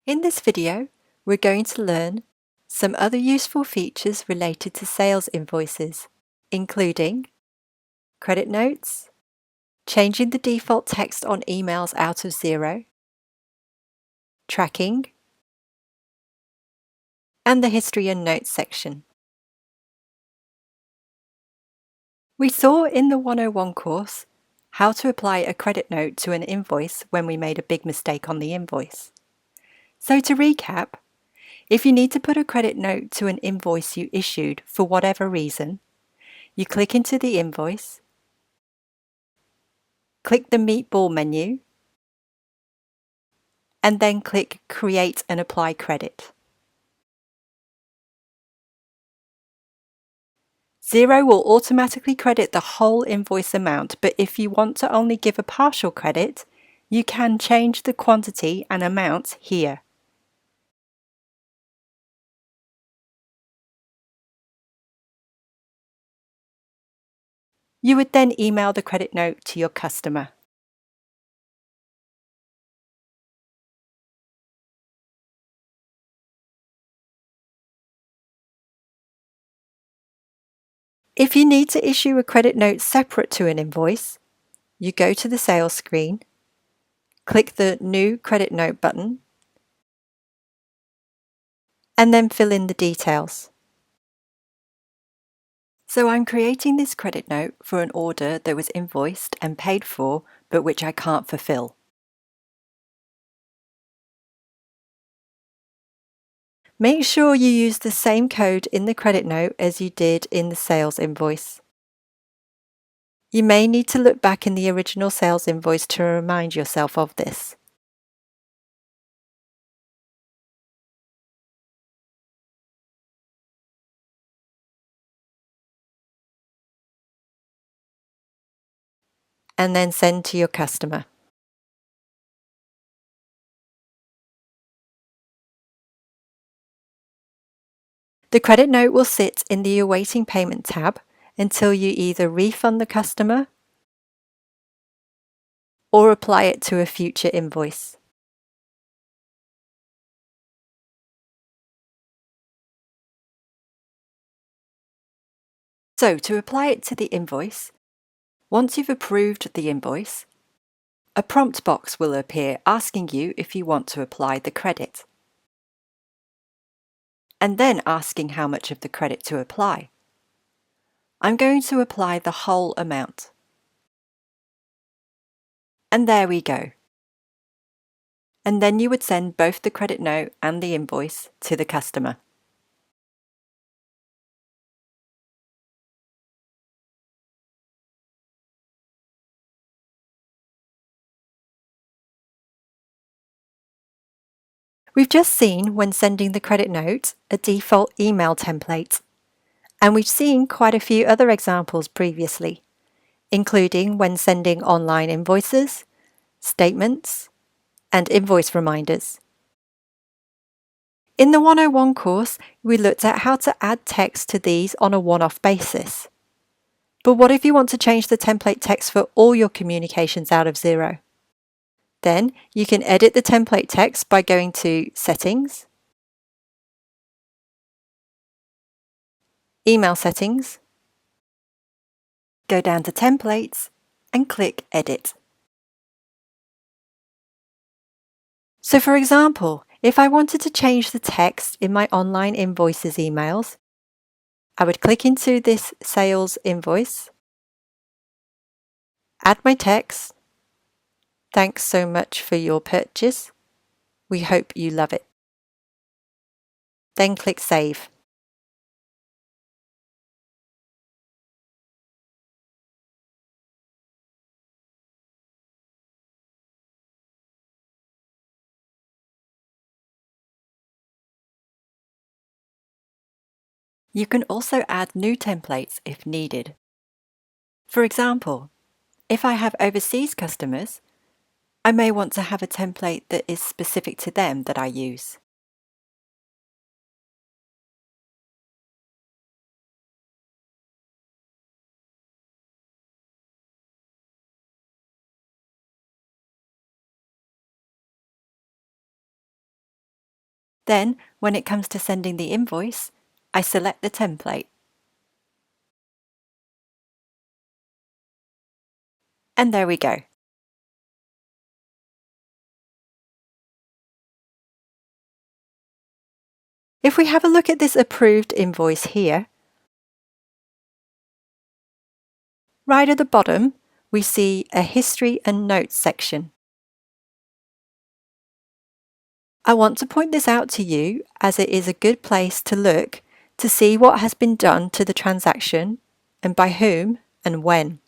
In this video, we're going to learn some other useful features related to sales invoices, including credit notes, changing the default text on emails out of Xero, tracking, and the history and notes section. We saw in the 101 course how to apply a credit note to an invoice when we made a big mistake on the invoice. So to recap, if you need to put a credit note to an invoice you issued for whatever reason, you click into the invoice, click the meatball menu, and then click Create and Apply Credit. Xero will automatically credit the whole invoice amount, but if you want to only give a partial credit, you can change the quantity and amount here. You would then email the credit note to your customer. If you need to issue a credit note separate to an invoice, you go to the sales screen, click the New Credit Note button, and then fill in the details. So I'm creating this credit note for an order that was invoiced and paid for, but which I can't fulfill. Make sure you use the same code in the credit note as you did in the sales invoice. You may need to look back in the original sales invoice to remind yourself of this. And then send to your customer. The credit note will sit in the Awaiting Payment tab until you either refund the customer or apply it to a future invoice. So to apply it to the invoice, once you've approved the invoice, a prompt box will appear asking you if you want to apply the credit, and then asking how much of the credit to apply. I'm going to apply the whole amount. And there we go. And then you would send both the credit note and the invoice to the customer. We've just seen, when sending the credit note, a default email template. And we've seen quite a few other examples previously, including when sending online invoices, statements, and invoice reminders. In the 101 course, we looked at how to add text to these on a one-off basis. But what if you want to change the template text for all your communications out of Xero? Then you can edit the template text by going to Settings, Email Settings, go down to Templates, and click Edit. So for example, if I wanted to change the text in my online invoices emails, I would click into this sales invoice, add my text. Thanks so much for your purchase. We hope you love it. Then click Save. You can also add new templates if needed. For example, if I have overseas customers, I may want to have a template that is specific to them that I use. Then, when it comes to sending the invoice, I select the template. And there we go. If we have a look at this approved invoice here, right at the bottom, we see a history and notes section. I want to point this out to you as it is a good place to look to see what has been done to the transaction and by whom and when.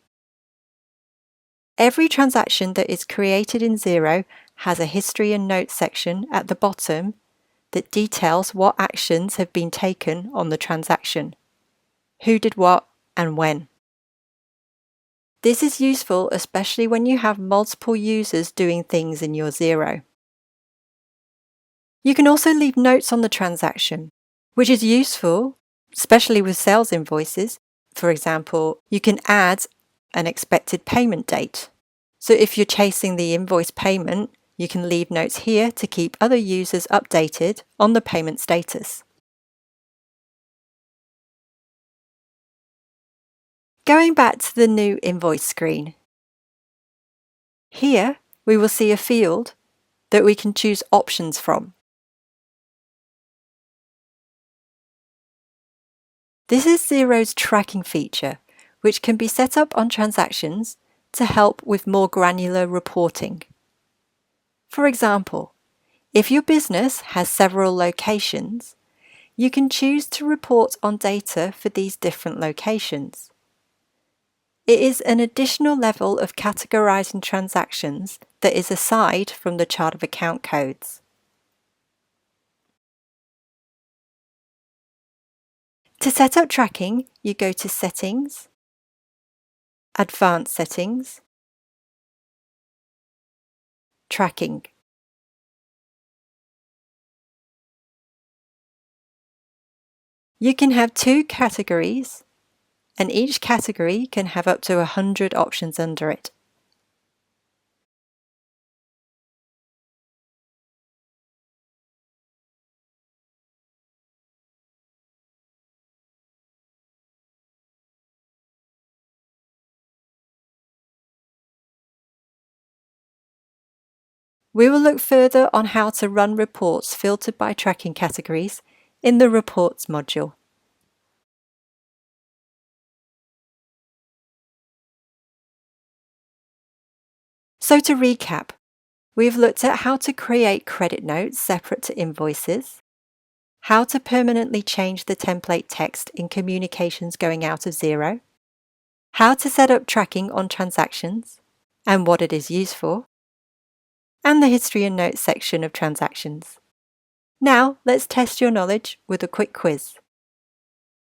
Every transaction that is created in Xero has a history and notes section at the bottom that details what actions have been taken on the transaction, who did what and when. This is useful especially when you have multiple users doing things in your Xero. You can also leave notes on the transaction, which is useful, especially with sales invoices. For example, you can add an expected payment date. So if you're chasing the invoice payment, you can leave notes here to keep other users updated on the payment status. Going back to the new invoice screen. Here, we will see a field that we can choose options from. This is Xero's tracking feature, which can be set up on transactions to help with more granular reporting. For example, if your business has several locations, you can choose to report on data for these different locations. It is an additional level of categorizing transactions that is aside from the chart of account codes. To set up tracking, you go to Settings, Advanced Settings, Tracking. You can have 2 categories, and each category can have up to 100 options under it. We will look further on how to run reports filtered by tracking categories in the Reports module. So to recap, we've looked at how to create credit notes separate to invoices, how to permanently change the template text in communications going out of Xero, how to set up tracking on transactions and what it is used for, and the history and notes section of transactions. Now let's test your knowledge with a quick quiz.